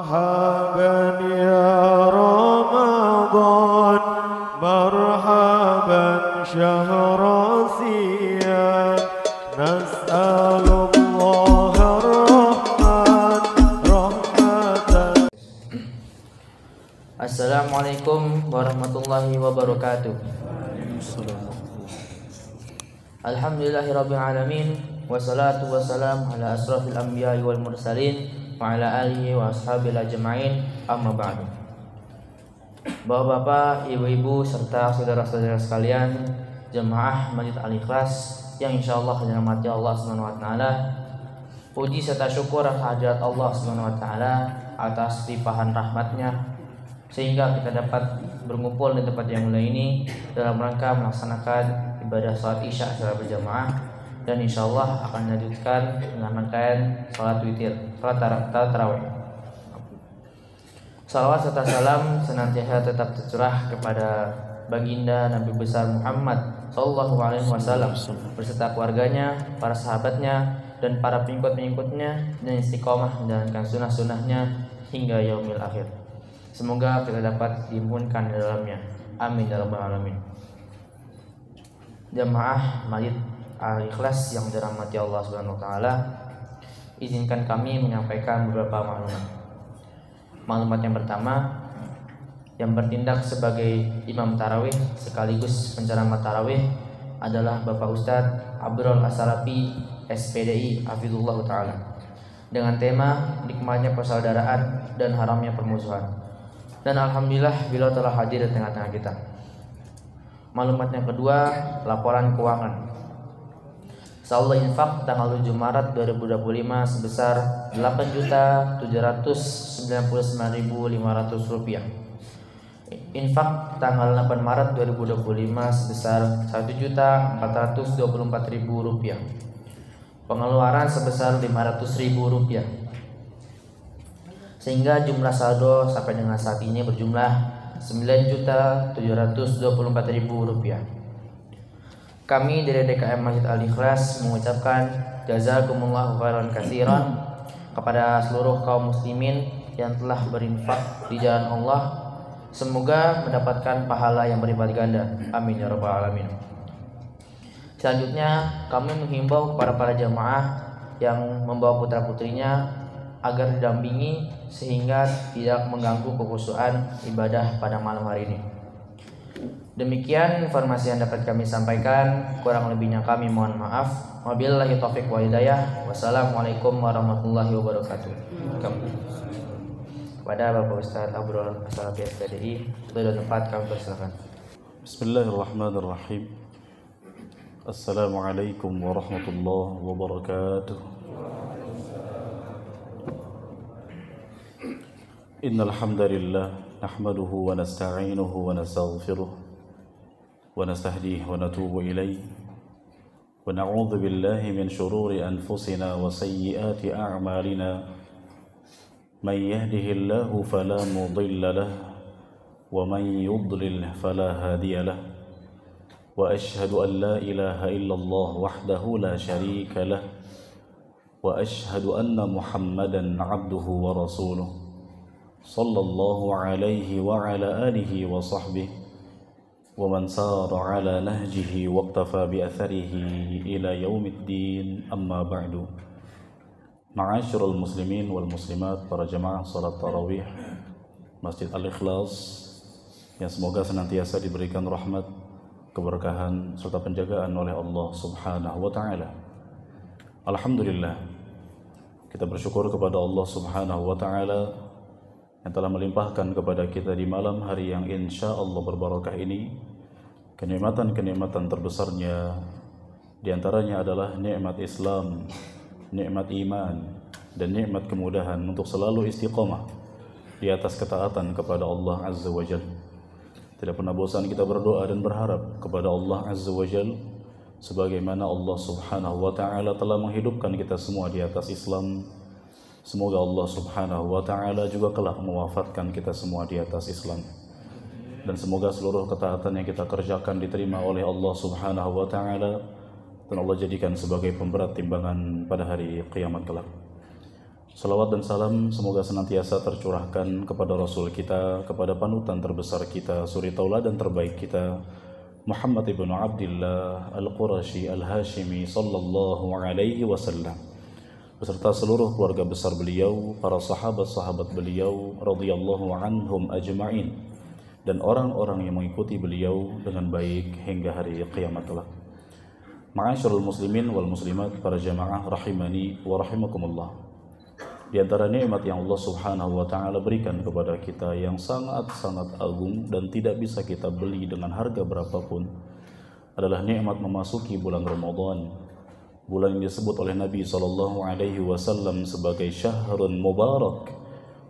مرحبا يا رمضان مرحبا شهر صيام نسأل الله الرحمن رحمة. Assalamualaikum warahmatullahi wabarakatuh. Alhamdulillahirabbil alamin wassalatu wassalamu ala asrafil anbiya'i wal mursalin wa ala alihi wa ashabil ajma'in amma ba'du. Bapak-bapak, ibu-ibu serta saudara-saudara sekalian, jemaah Masjid Al-Ikhlas yang insyaallah dirahmati Allah Subhanahu wa taala. Puji serta syukur kehadirat Allah Subhanahu wa taala atas limpahan rahmatnya sehingga kita dapat berkumpul di tempat yang mulia ini dalam rangka melaksanakan ibadah salat Isya secara berjamaah, dan insyaallah akan dilanjutkan dengan rangkaian salat witir, salat tarawih. Salawat serta salam senantiasa tetap tercurah kepada baginda Nabi besar Muhammad sallallahu alaihi wasallam beserta keluarganya, para sahabatnya, dan para pengikut-pengikutnya dan istiqomah menjalankan sunnah-sunnahnya hingga yaumil akhir. Semoga kita dapat diimunkan di dalamnya. Amin ya rabbal alamin. Jamaah Masjid Al-Ikhlas yang dirahmati Allah Subhanahu wa taala, izinkan kami menyampaikan beberapa maklumat. Maklumat yang pertama, yang bertindak sebagai imam tarawih sekaligus penceramah tarawih adalah Bapak Ustadz Abdul As-Salafi SPDI Hafizullah taala dengan tema nikmatnya persaudaraan dan haramnya permusuhan. Dan alhamdulillah beliau telah hadir di tengah-tengah kita. Maklumat yang kedua, laporan keuangan. Saldo infak tanggal 7 Maret 2025 sebesar Rp8.799.500. Infak tanggal 8 Maret 2025 sebesar Rp1.424.000. Pengeluaran sebesar Rp500.000. Sehingga jumlah saldo sampai dengan saat ini berjumlah Rp9.724.000. Kami dari DKM Masjid Al-Ikhlas mengucapkan jazakumullahu khairan katsiran kepada seluruh kaum muslimin yang telah berinfak di jalan Allah. Semoga mendapatkan pahala yang berlipat ganda. Amin ya rabbal alamin. Selanjutnya kami menghimbau kepada para jamaah yang membawa putra-putrinya agar didampingi sehingga tidak mengganggu kekhusyuan ibadah pada malam hari ini. Demikian informasi yang dapat kami sampaikan, kurang lebihnya kami mohon maaf. Wabillahi taufiq wal hidayah. Wassalamualaikum warahmatullahi wabarakatuh. Kepada Bapak Ustaz Abdul As-Salafi SPDI, sudah tempat kami persilakan. Bismillahirrahmanirrahim. Assalamualaikum warahmatullahi wabarakatuh. Innal hamdalillah nahmaduhu wa nasta'inuhu wa nastaghfiruh wa nastahdihi wa natubu ilayhi wa na'udzu billahi min shururi anfusina wa sayyiati a'malina man yahdihillahu fala mudilla lahu wa man yudlil fala hadiya lahu wa ashhadu an la ilaha illallah wahdahu la sharika lahu wa ashhadu anna Muhammadan 'abduhu wa rasuluh sallallahu alaihi wa ala alihi wa sahbihi wa man sara ala nahjihi wa iqtafa bi atharihi ila yaumiddin, amma ba'du. Ma'asyiral muslimin wal muslimat, para jamaah salat tarawih Masjid Al-Ikhlas yang semoga senantiasa diberikan rahmat, keberkahan serta penjagaan oleh Allah Subhanahu wa taala. Alhamdulillah, kita bersyukur kepada Allah Subhanahu wa taala yang telah melimpahkan kepada kita di malam hari yang insya Allah berbarakah ini kenikmatan-kenikmatan terbesarnya. Di antaranya adalah nikmat Islam, nikmat iman, dan nikmat kemudahan untuk selalu istiqamah di atas ketaatan kepada Allah Azza wa Jalla. Tidak pernah bosan kita berdoa dan berharap kepada Allah Azza wa Jalla, sebagaimana Allah Subhanahu wa ta'ala telah menghidupkan kita semua di atas Islam. Semoga Allah Subhanahu wa ta'ala juga kelak mewafatkan kita semua di atas Islam. Dan semoga seluruh ketaatan yang kita kerjakan diterima oleh Allah Subhanahu wa ta'ala dan Allah jadikan sebagai pemberat timbangan pada hari kiamat kelak. Salawat dan salam semoga senantiasa tercurahkan kepada Rasul kita, kepada panutan terbesar kita, suri tauladan terbaik kita, Muhammad ibn Abdullah al-Qurashi al-Hashimi sallallahu alaihi wasallam, beserta seluruh keluarga besar beliau, para sahabat-sahabat beliau radhiyallahu anhum ajma'in, dan orang-orang yang mengikuti beliau dengan baik hingga hari kiamat kelak. Ma'asyiral muslimin wal muslimat, para jamaah rahimani wa rahimakumullah. Di antara nikmat yang Allah Subhanahu wa taala berikan kepada kita yang sangat-sangat agung dan tidak bisa kita beli dengan harga berapapun adalah nikmat memasuki bulan Ramadan. Bulan yang disebut oleh Nabi sallallahu alaihi wasallam sebagai syahrun mubarak,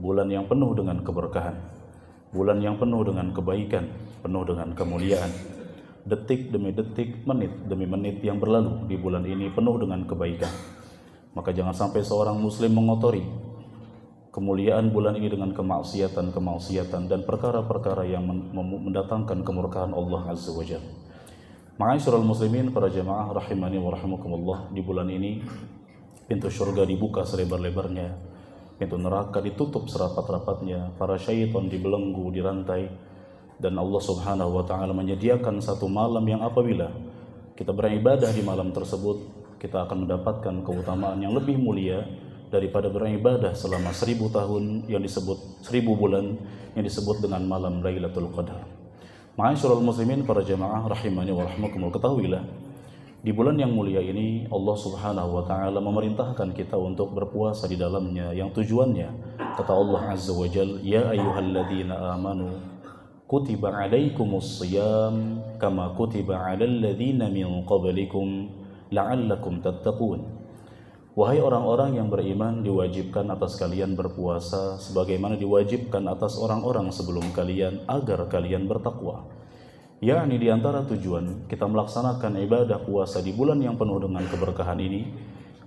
bulan yang penuh dengan keberkahan, bulan yang penuh dengan kebaikan, penuh dengan kemuliaan. Detik demi detik, menit demi menit yang berlalu di bulan ini penuh dengan kebaikan. Maka jangan sampai seorang muslim mengotori kemuliaan bulan ini dengan kemaksiatan dan perkara-perkara yang mendatangkan kemurkaan Allah Azza wa Jalla. Ma'asyiral muslimin, para jamaah rahimani wa rahimakumullah, di bulan ini pintu surga dibuka selebar-lebarnya, pintu neraka ditutup serapat-rapatnya, para syaitan dibelenggu, dirantai, dan Allah Subhanahu wa taala menyediakan satu malam yang apabila kita beribadah di malam tersebut, kita akan mendapatkan keutamaan yang lebih mulia daripada beribadah selama 1000 tahun yang disebut 1000 bulan yang disebut dengan malam Lailatul Qadar. Ma'asyiral muslimin, para jamaah rahimani wa rahimakumullah, ketahuilah di bulan yang mulia ini Allah Subhanahu wa taala memerintahkan kita untuk berpuasa di dalamnya, yang tujuannya kata Allah Azza wa Jalla, ya ayyuhalladzina amanu kutiba alaikumus shiyam kama kutiba alal ladzina min qablikum la'allakum tattaqun. Wahai orang-orang yang beriman, diwajibkan atas kalian berpuasa sebagaimana diwajibkan atas orang-orang sebelum kalian agar kalian bertakwa. Yakni di antara tujuan kita melaksanakan ibadah puasa di bulan yang penuh dengan keberkahan ini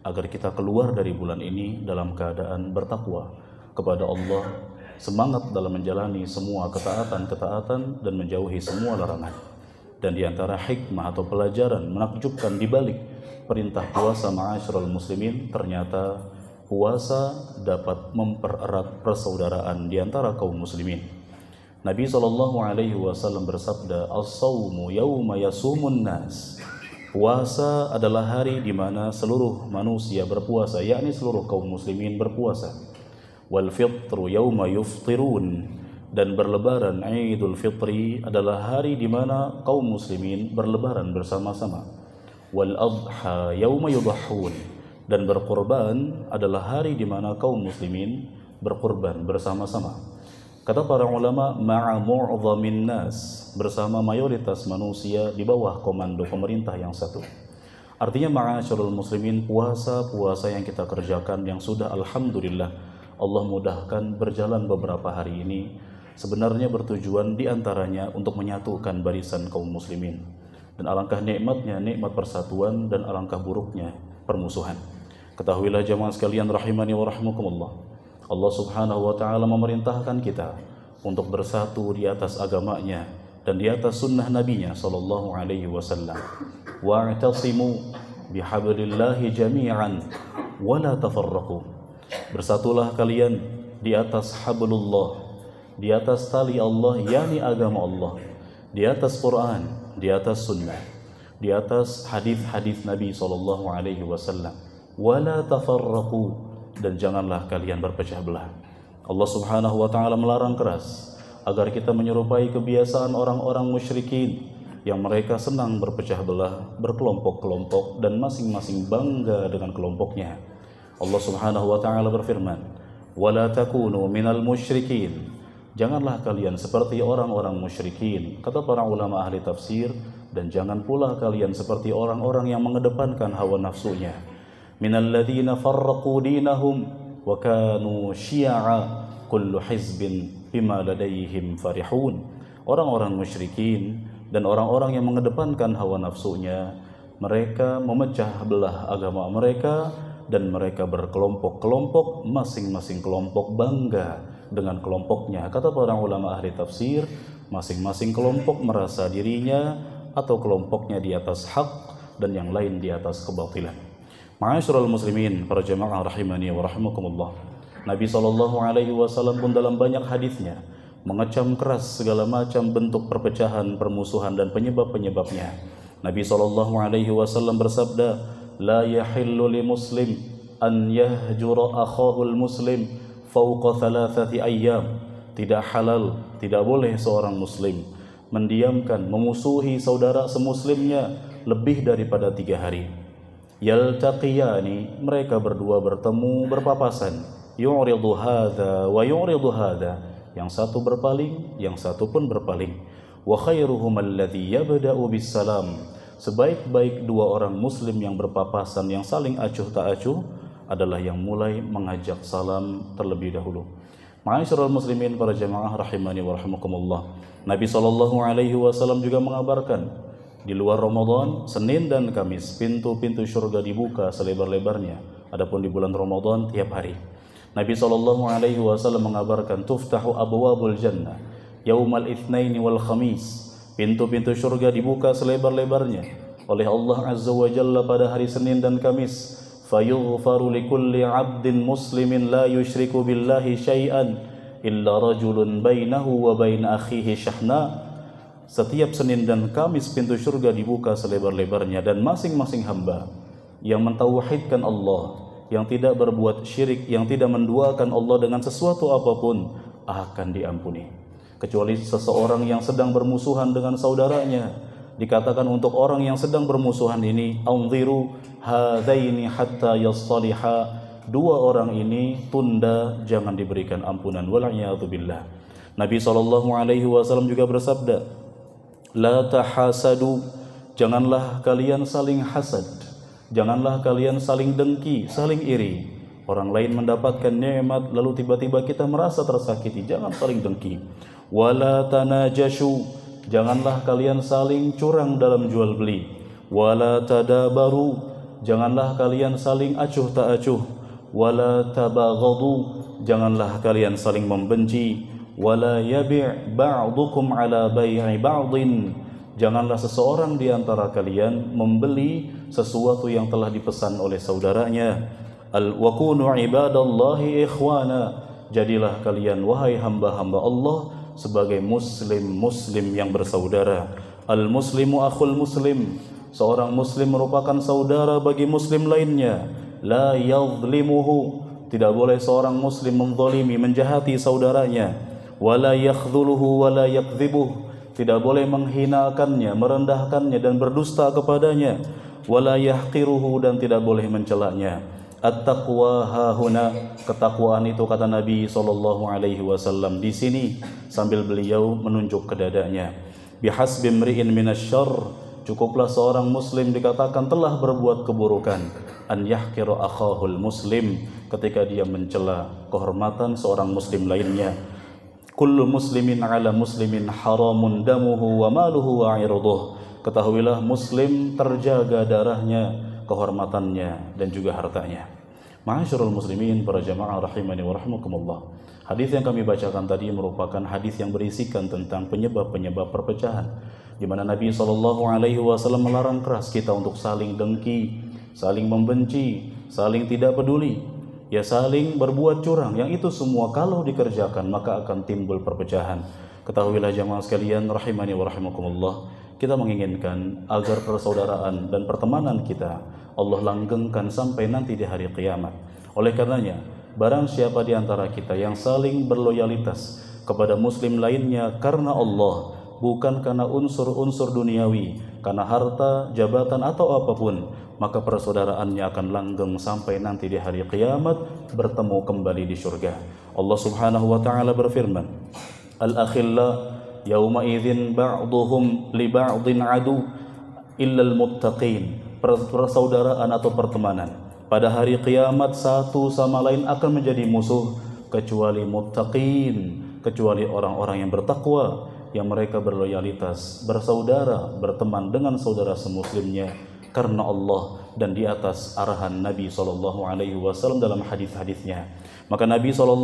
agar kita keluar dari bulan ini dalam keadaan bertakwa kepada Allah, semangat dalam menjalani semua ketaatan-ketaatan dan menjauhi semua larangan. Dan di antara hikmah atau pelajaran menakjubkan di balik perintah puasa, ma'asyiral muslimin, ternyata puasa dapat mempererat persaudaraan di antara kaum muslimin. Nabi SAW bersabda, as-sawmu yawma yasumun nas. Puasa adalah hari di mana seluruh manusia berpuasa, yakni seluruh kaum muslimin berpuasa. Wal fitru yawma yuftirun. Dan berlebaran Idul Fitri adalah hari di mana kaum muslimin berlebaran bersama-sama. Wal adha yauma yudhahun. Dan berkorban adalah hari di mana kaum muslimin berkorban bersama-sama. Kata para ulama, ma'a mu'dhamin nas, bersama mayoritas manusia di bawah komando pemerintah yang satu. Artinya ma'asyiral muslimin, puasa yang kita kerjakan yang sudah alhamdulillah Allah mudahkan berjalan beberapa hari ini, sebenarnya bertujuan diantaranya untuk menyatukan barisan kaum muslimin. Dan alangkah nikmatnya nikmat persatuan dan alangkah buruknya permusuhan. Ketahuilah jamaah sekalian rahimani wa rahimakumullah, Allah Subhanahu wa taala memerintahkan kita untuk bersatu di atas agamanya dan di atas sunnah nabinya sallallahu alaihi wasallam. Wa'tasimu bihablillahi jami'an wa la tafarraqu. Bersatulah kalian di atas hablullah, di atas tali Allah, yakni agama Allah, di atas Quran, di atas sunnah, di atas hadis-hadis Nabi sallallahu alaihi wasallam. Wala tafarraqu, dan janganlah kalian berpecah belah. Allah Subhanahu wa taala melarang keras agar kita menyerupai kebiasaan orang-orang musyrikin yang mereka senang berpecah belah, berkelompok-kelompok, dan masing-masing bangga dengan kelompoknya. Allah Subhanahu wa taala berfirman, wala takunu minal musyrikin. Janganlah kalian seperti orang-orang musyrikin, kata para ulama ahli tafsir, dan jangan pula kalian seperti orang-orang yang mengedepankan hawa nafsunya. Minal ladzina farraqu dinahum wa kanu syi'a kullu hizbin bima ladaihim farihun. Orang-orang musyrikin dan orang-orang yang mengedepankan hawa nafsunya, mereka memecah belah agama mereka dan mereka berkelompok-kelompok, masing-masing kelompok bangga dengan kelompoknya. Kata para ulama ahli tafsir, masing-masing kelompok merasa dirinya atau kelompoknya di atas hak dan yang lain di atas kebatilan. Ma'asyiral muslimin, para jamaah rahimani wa rahimakumullah. Nabi SAW pun dalam banyak hadisnya mengecam keras segala macam bentuk perpecahan, permusuhan dan penyebab-penyebabnya. Nabi SAW bersabda, "La yahillu li muslim an yahjura akhahul muslim fawqa thalathati ayyam." Tidak halal, tidak boleh seorang muslim mendiamkan, memusuhi saudara semuslimnya lebih daripada 3 hari. Yaltaqiyani, mereka berdua bertemu, berpapasan. Yu'ridu hadza wa yu'ridu hadza, yang satu berpaling, yang satu pun berpaling. Wa khairuhum alladhi yabda'u bis salam, sebaik-baik 2 orang muslim yang berpapasan, yang saling acuh tak acuh, adalah yang mulai mengajak salam terlebih dahulu. Ma'asyiral muslimin, para jamaah rahimani wa rahimakumullah. Nabi SAW juga mengabarkan, di luar Ramadan, Senin dan Kamis, pintu-pintu surga dibuka selebar-lebarnya. Adapun di bulan Ramadan, tiap hari. Nabi SAW mengabarkan, tuftahu abwabul jannah yaumal itsnaini wal khamis. Pintu-pintu surga dibuka selebar-lebarnya oleh Allah Azza wa Jalla pada hari Senin dan Kamis. Fayughfaru likulli 'abdin muslimin la yusyriku billahi syai'an illa rajulun bainahu wa bain akhihi syahna. Setiap Senin dan Kamis pintu surga dibuka selebar-lebarnya, dan masing-masing hamba yang mentauhidkan Allah, yang tidak berbuat syirik, yang tidak menduakan Allah dengan sesuatu apapun, akan diampuni. Kecuali seseorang yang sedang bermusuhan dengan saudaranya. Dikatakan untuk orang yang sedang bermusuhan ini, anziru hadaini hatta yastaliha, 2 orang ini tunda, jangan diberikan ampunan. Wal'iyadzubillah. Nabi SAW juga bersabda, la tahasadu, janganlah kalian saling hasad, janganlah kalian saling dengki, saling iri. Orang lain mendapatkan nikmat lalu tiba-tiba kita merasa tersakiti, jangan saling dengki. Wala tanajashu, janganlah kalian saling curang dalam jual beli. Wala tadabaru, janganlah kalian saling acuh tak acuh. Wala tabaghadu, janganlah kalian saling membenci. Wala yabi' ba'dukum ala bai'i ba'din, janganlah seseorang di antara kalian membeli sesuatu yang telah dipesan oleh saudaranya. Wa kunu ibadallahi ikhwana, jadilah kalian wahai hamba-hamba Allah sebagai muslim yang bersaudara. Al muslimu akhul muslim, seorang muslim merupakan saudara bagi muslim lainnya. La yadhlimuhu, tidak boleh seorang muslim menzalimi, menjahati saudaranya. Wala yakhdhuluhu wala yakdzibuh, tidak boleh menghinakannya, merendahkannya dan berdusta kepadanya. Wala yahqiruhu, dan tidak boleh mencelaknya. At-taqwa hahuna, ketakwaan itu kata Nabi SAW di sini sambil beliau menunjuk ke dadanya. Bihasbi imri'in minasyarr, cukuplah seorang muslim dikatakan telah berbuat keburukan, an yahqira akhahul muslim, ketika dia mencela kehormatan seorang muslim lainnya. Kullu muslimin ala muslimin haramun damuhu wa maluhu wa irduh, ketahuilah muslim terjaga darahnya, kehormatannya dan juga hartanya. Ma'asyiral muslimin, para jamaah rahimani wa rahimakumullah. Hadis yang kami bacakan tadi merupakan hadis yang berisikan tentang penyebab-penyebab perpecahan, di mana Nabi SAW melarang keras kita untuk saling dengki, saling membenci, saling tidak peduli, ya saling berbuat curang. Yang itu semua kalau dikerjakan maka akan timbul perpecahan. Ketahuilah jamaah sekalian rahimani wa rahimakumullah, kita menginginkan agar persaudaraan dan pertemanan kita Allah langgengkan sampai nanti di hari kiamat. Oleh karenanya, barang siapa di antara kita yang saling berloyalitas kepada muslim lainnya karena Allah, bukan karena unsur-unsur duniawi, karena harta, jabatan atau apapun, maka persaudaraannya akan langgeng sampai nanti di hari kiamat bertemu kembali di surga. Allah Subhanahu wa taala berfirman, Al-akhilla yauma idzin ba'dhum li ba'dhin adu illa al-muttaqin. Persaudaraan atau pertemanan pada hari kiamat satu sama lain akan menjadi musuh kecuali muttaqin, kecuali orang-orang yang bertakwa, yang mereka berloyalitas, bersaudara, berteman dengan saudara semuslimnya karena Allah dan di atas arahan Nabi SAW dalam hadis-hadisnya. Maka Nabi SAW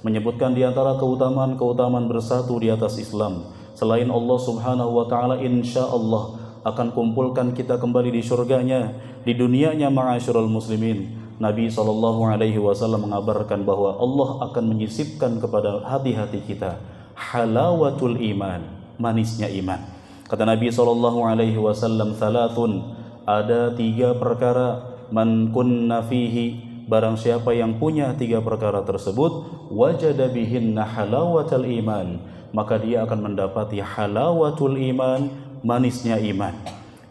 menyebutkan di antara keutamaan-keutamaan bersatu di atas Islam selain Allah Subhanahu wa taala, insyaallah akan kumpulkan kita kembali di surganya, di dunianya. Ma'asyiral muslimin, Nabi SAW mengabarkan bahwa Allah akan menyisipkan kepada hati-hati kita halawatul iman, manisnya iman. Kata Nabi SAW, thalathun, ada 3 perkara, man kunna fihi, barang siapa yang punya 3 perkara tersebut, wajada bihinna halawatul iman, maka dia akan mendapati halawatul iman, manisnya iman.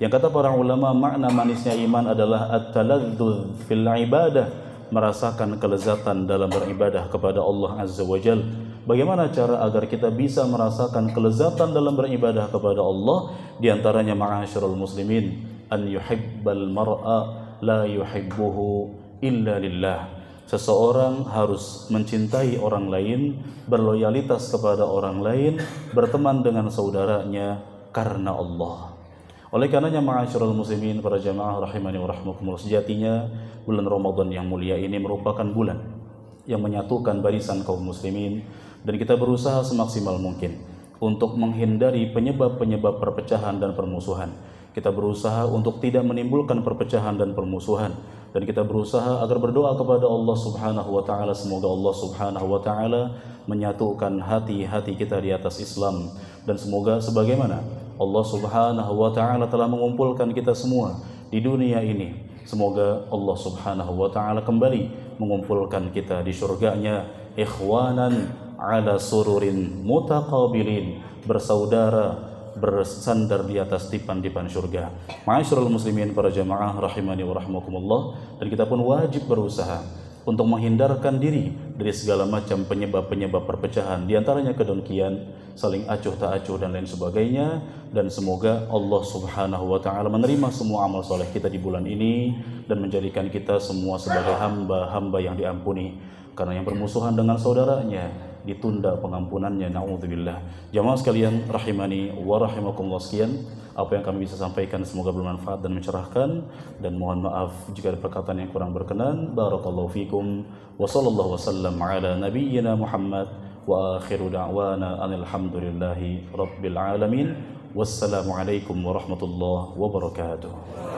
Yang kata para ulama, makna manisnya iman adalah at-taladzuz fil ibadah, merasakan kelezatan dalam beribadah kepada Allah Azza wa Jalla. Bagaimana cara agar kita bisa merasakan kelezatan dalam beribadah kepada Allah? Di antaranya, ma'asyiral muslimin, an yuhibbal mar'a la yuhibbuhu illa lillah. Seseorang harus mencintai orang lain, berloyalitas kepada orang lain, berteman dengan saudaranya karena Allah. Oleh karenanya, ma'asyiral muslimin, para jamaah rahimani wa rahmakumullah, sejatinya bulan Ramadan yang mulia ini merupakan bulan yang menyatukan barisan kaum muslimin, dan kita berusaha semaksimal mungkin untuk menghindari penyebab-penyebab perpecahan dan permusuhan. Kita berusaha untuk tidak menimbulkan perpecahan dan permusuhan, dan kita berusaha agar berdoa kepada Allah Subhanahu wa taala, semoga Allah Subhanahu wa taala menyatukan hati-hati kita di atas Islam, dan semoga sebagaimana Allah Subhanahu wa taala telah mengumpulkan kita semua di dunia ini, semoga Allah Subhanahu wa taala kembali mengumpulkan kita di surganya, ikhwanan ala sururin mutaqabilin, bersaudara, bersandar di atas dipan-dipan surga. Ma'asyiral muslimin, para jamaah rahimani wa rahmakumullah, dan kita pun wajib berusaha untuk menghindarkan diri dari segala macam penyebab-penyebab perpecahan, di antaranya kedengkian, saling acuh tak acuh dan lain sebagainya. Dan semoga Allah Subhanahu wa taala menerima semua amal soleh kita di bulan ini dan menjadikan kita semua sebagai hamba-hamba yang diampuni, karena yang bermusuhan dengan saudaranya ditunda pengampunannya, naudzubillah. Jamaah sekalian rahimani wa rahimakumullah, sekian apa yang kami bisa sampaikan, semoga bermanfaat dan mencerahkan, dan mohon maaf jika ada perkataan yang kurang berkenan. Barakallahu fikum wa sallallahu wasallam ala nabiyyina Muhammad wa akhiru da'wana alhamdulillahi rabbil alamin. Wassalamualaikum warahmatullahi wabarakatuh.